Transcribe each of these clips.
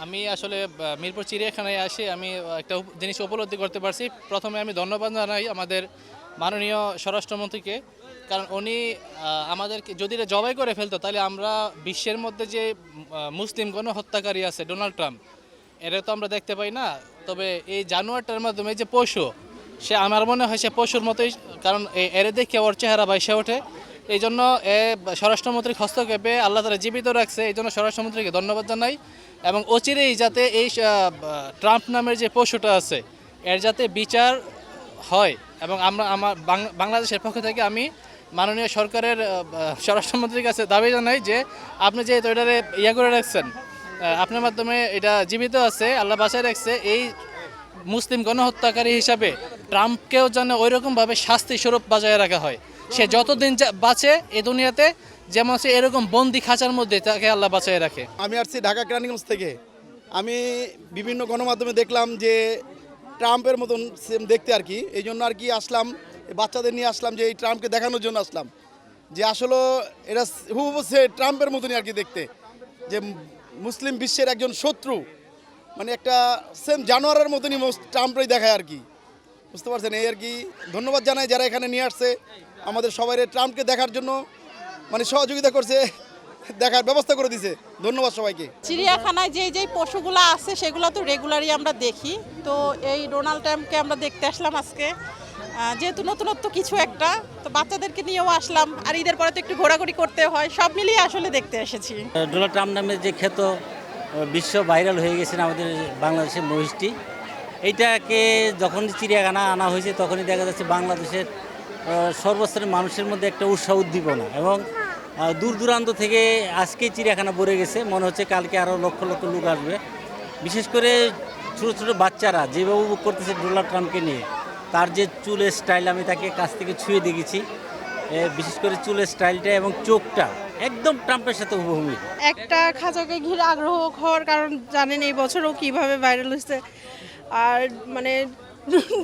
আমি আসলে মিরপুর চিড়িয়াখানায় আসি আমি একটা জিনিস উপলব্ধি করতে পারছি। প্রথমে আমি ধন্যবাদ জানাই আমাদের মাননীয় স্বরাষ্ট্রমন্ত্রীকে। কারণ উনি আমাদেরকে যদি এটা জবাই করে ফেলতো তাহলে আমরা বিশ্বের মধ্যে যে মুসলিম গণহত্যাকারী আছে ডোনাল্ড ট্রাম্প, এটা তো আমরা দেখতে পাই না। তবে এই জানোয়ারটার মাধ্যমে যে পশু, সে আমার মনে হয় সে পশুর মতোই। কারণ এর দেখে ওর চেহারা বাইসে ওঠে। এই জন্য স্বরাষ্ট্রমন্ত্রীর হস্তক্ষেপে আল্লাহ তারা জীবিত রাখছে, এই জন্য স্বরাষ্ট্রমন্ত্রীকে ধন্যবাদ জানাই। এবং অচিরেই যাতে এই ট্রাম্প নামের যে পশুটা আছে এর যাতে বিচার হয়। এবং আমরা বাংলাদেশের পক্ষ থেকে আমি মাননীয় সরকারের স্বরাষ্ট্রমন্ত্রীর কাছে দাবি জানাই যে আপনি যে এটারে করে রাখছেন, আপনার মাধ্যমে এটা জীবিত আছে, আল্লাহ বাঁচায় রাখছে। এই মুসলিম গণহত্যাকারী হিসাবে ট্রাম্পকেও যেন ওই রকমভাবে শাস্তি স্বরূপ বাজায় রাখা হয়। সে যতদিন বাঁচে এই দুনিয়াতে, যেমন সে এরকম বন্দি খাঁচার মধ্যে তাকে আল্লাহ বাঁচায় রাখে। আমি আসছি ঢাকা কেরানীগঞ্জ থেকে। আমি বিভিন্ন গণমাধ্যমে দেখলাম যে ট্রাম্পের মতন সেম দেখতে আর কি, এই জন্য আর কি আসলাম, বাচ্চাদের নিয়ে আসলাম যে এই ট্রাম্পকে দেখানোর জন্য আসলাম যে আসলে এরা হুবহু সে ট্রাম্পের মতনই আর কি দেখতে, যে মুসলিম বিশ্বের একজন শত্রু, মানে একটা সেম জানোয়ারের মতনই ট্রাম্পই দেখায় আর কি, বুঝতে পারছেন। এই আর কি ধন্যবাদ জানাই যারা এখানে নিয়ে আসছে আমাদের সবাই ট্রাম্পকে দেখার জন্য, মানে সহযোগিতা করছে, দেখার ব্যবস্থা করে দিছে। ধন্যবাদ সবাইকে। চিড়িয়াখানায় যেই পশুগুলো আছে সেগুলো তো রেগুলারই আমরা দেখি। তো এই ডোনাল্ড ট্রাম্পকে আমরা দেখতে আসলাম আজকে, যেহেতু নতুনত্ব কিছু একটা, তো বাচ্চাদেরকে নিয়েও আসলাম। আর ঈদের পরে তো একটু ঘোরাঘুরি করতে হয়, সব মিলিয়ে আসলে দেখতে এসেছি। ডোনাল্ড ট্রাম্প নামে যে খ্যাত বিশ্ব ভাইরাল হয়ে গেছেন আমাদের বাংলাদেশের মহিষটি, এইটাকে যখন চিড়িয়াখানা আনা হয়েছে তখনই দেখা যাচ্ছে বাংলাদেশের সর্বস্তরের মানুষের মধ্যে একটা উৎসাহ উদ্দীপনা, এবং দূর দূরান্ত থেকে আজকেই চিড়িয়াখানা ভরে গেছে। মনে হচ্ছে কালকে আরও লক্ষ লক্ষ লোক আসবে। বিশেষ করে ছোটো ছোটো বাচ্চারা যেভাবে উপভোগ করতেছে ডোনাল্ড ট্রাম্পকে নিয়ে, তার যে চুলের স্টাইল, আমি তাকে কাছ থেকে ছুঁয়ে দেখেছি, বিশেষ করে চুলের স্টাইলটা এবং চোখটা একদম ট্রাম্পের সাথে হুবহু। একটা খাঁচাকে ঘিরে আগ্রহ হওয়ার কারণ জানেন এই বছরও কিভাবে ভাইরাল হয়েছে। আর মানে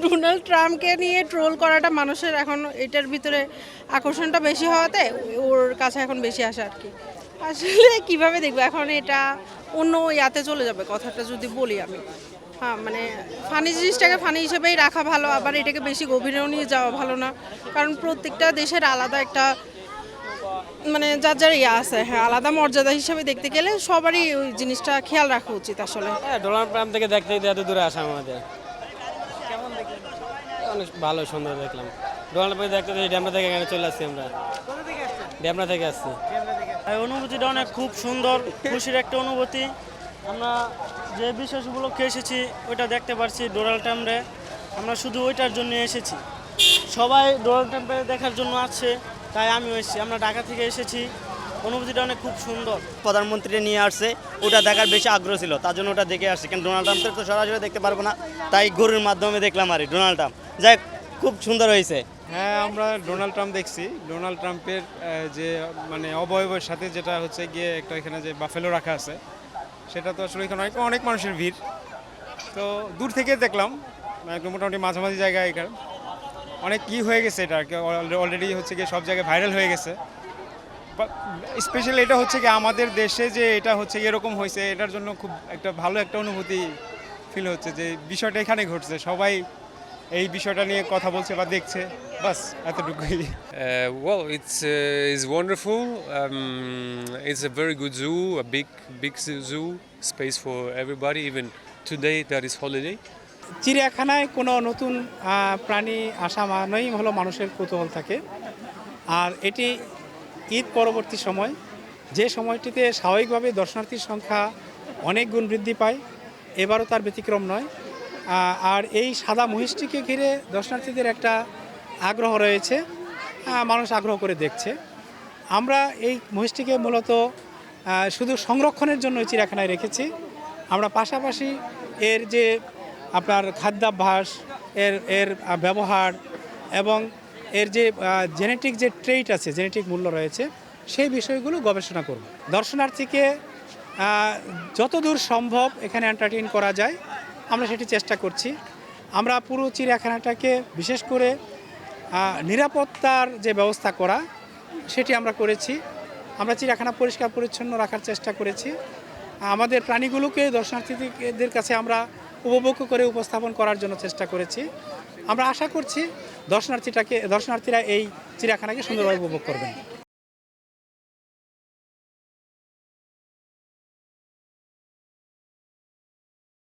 ডোনাল্ড ট্রাম্পকে নিয়ে ট্রোল করাটা মানুষের এখন এটার ভিতরে আকর্ষণটা বেশি হওয়াতে ওর কাছে এখন বেশি আসে আর কি। আসলে কিভাবে দেখবো এখন, এটা অন্য ইয়াতে চলে যাবে কথাটা যদি বলি আমি। হ্যাঁ, মানে ফানি জিনিসটাকে ফানি হিসেবেই রাখা ভালো, আবার এটাকে বেশি গভীরেও নিয়ে যাওয়া ভালো না। কারণ প্রত্যেকটা দেশের আলাদা একটা মানে যার যার ইয়ে আছে, হ্যাঁ, আলাদা মর্যাদা হিসেবে দেখতে গেলে সবারই ওই জিনিসটা খেয়াল রাখা উচিত আসলে। হ্যাঁ, ডোনাল্ড ট্রাম্প থেকে দেখতে দেখতে এত দূরে আসা আমাদের অনেক ভালো সুন্দর দেখলাম। ডোনাল্ড ট্রাম্প দেখতে দেখতে ড্যামরা থেকে এখানে চলে আসছি আমরা। ড্যামরা থেকে আসছি। অনুভূতিটা অনেক খুব সুন্দর, খুশির একটা অনুভূতি। আমরা যে বিশেষ উপলক্ষে এসেছি ওইটা দেখতে পারছি ডোনাল্ড ট্রাম্পে, আমরা শুধু ওইটার জন্য এসেছি। সবাই ডোনাল্ড ট্রাম্পে দেখার জন্য আসছে, তাই আমিও এসেছি। আমরা ঢাকা থেকে এসেছি, অনুভূতিটা অনেক খুব সুন্দর। প্রধানমন্ত্রী নিয়ে আসছে, ওটা দেখার বেশি আগ্রহ ছিল, তার জন্য ওটা দেখে আসছে। কিন্তু ডোনাল্ড ট্রাম্পের তো সরাসরি দেখতে পারবো না, তাই গরুর মাধ্যমে দেখলাম আর ডোনাল্ড ট্রাম্প। যাই খুব সুন্দর হয়েছে। হ্যাঁ, আমরা ডোনাল্ড ট্রাম্প দেখছি। ডোনাল্ড ট্রাম্পের যে মানে অবয়বের সাথে যেটা হচ্ছে গিয়ে একটা এখানে যে বাফেলো রাখা আছে, সেটা তো আসলে এখানে অনেক মানুষের ভিড়। তো দূর থেকে দেখলাম, একটু মোটামুটি মাঝামাঝি জায়গায় এখানে অনেক কি হয়ে গেছে, এটা আর কি অলরেডি হচ্ছে গিয়ে সব জায়গায় ভাইরাল হয়ে গেছে। স্পেশালি এটা হচ্ছে কি আমাদের দেশে যে এটা হচ্ছে এরকম হয়েছে, এটার জন্য খুব একটা ভালো একটা অনুভূতি ফিল হচ্ছে যে বিষয়টা এখানে ঘটছে, সবাই এই বিষয়টা নিয়ে কথা বলছে বা দেখছে, বাস এতটুকুই। Well, it's wonderful. It's a very good zoo, a big zoo, space for everybody. Even today, that is holiday. চিড়িয়াখানায় কোনো নতুন প্রাণী আসা মানেই হলো মানুষের কৌতূহল থাকে। আর এটি ঈদ পরবর্তী সময়, যে সময়টিতে স্বাভাবিকভাবে দর্শনার্থীর সংখ্যা অনেক গুণ বৃদ্ধি পায়, এবারও তার ব্যতিক্রম নয়। আর এই সাদা মহিষটিকে ঘিরে দর্শনার্থীদের একটা আগ্রহ রয়েছে, মানুষ আগ্রহ করে দেখছে। আমরা এই মহিষটিকে মূলত শুধু সংরক্ষণের জন্য চিড়িয়াখানায় রেখেছি। আমরা পাশাপাশি এর যে আপনার খাদ্যাভ্যাস, এর ব্যবহার এবং এর যে জেনেটিক যে ট্রেইট আছে, জেনেটিক মূল্য রয়েছে, সেই বিষয়গুলো গবেষণা করব। দর্শনার্থীকে যতদূর সম্ভব এখানে এন্টারটেইন করা যায় আমরা সেটি চেষ্টা করছি। আমরা পুরো চিড়িয়াখানাটাকে বিশেষ করে নিরাপত্তার যে ব্যবস্থা করা সেটি আমরা করেছি। আমরা চিড়িয়াখানা পরিষ্কার পরিচ্ছন্ন রাখার চেষ্টা করেছি। আমাদের প্রাণীগুলোকে দর্শনার্থীদের কাছে আমরা উপভোগ করে উপস্থাপন করার জন্য চেষ্টা করেছি। আমরা আশা করছি দর্শনার্থীরা এই চিড়িয়াখানাকে সুন্দরভাবে উপভোগ করবেন।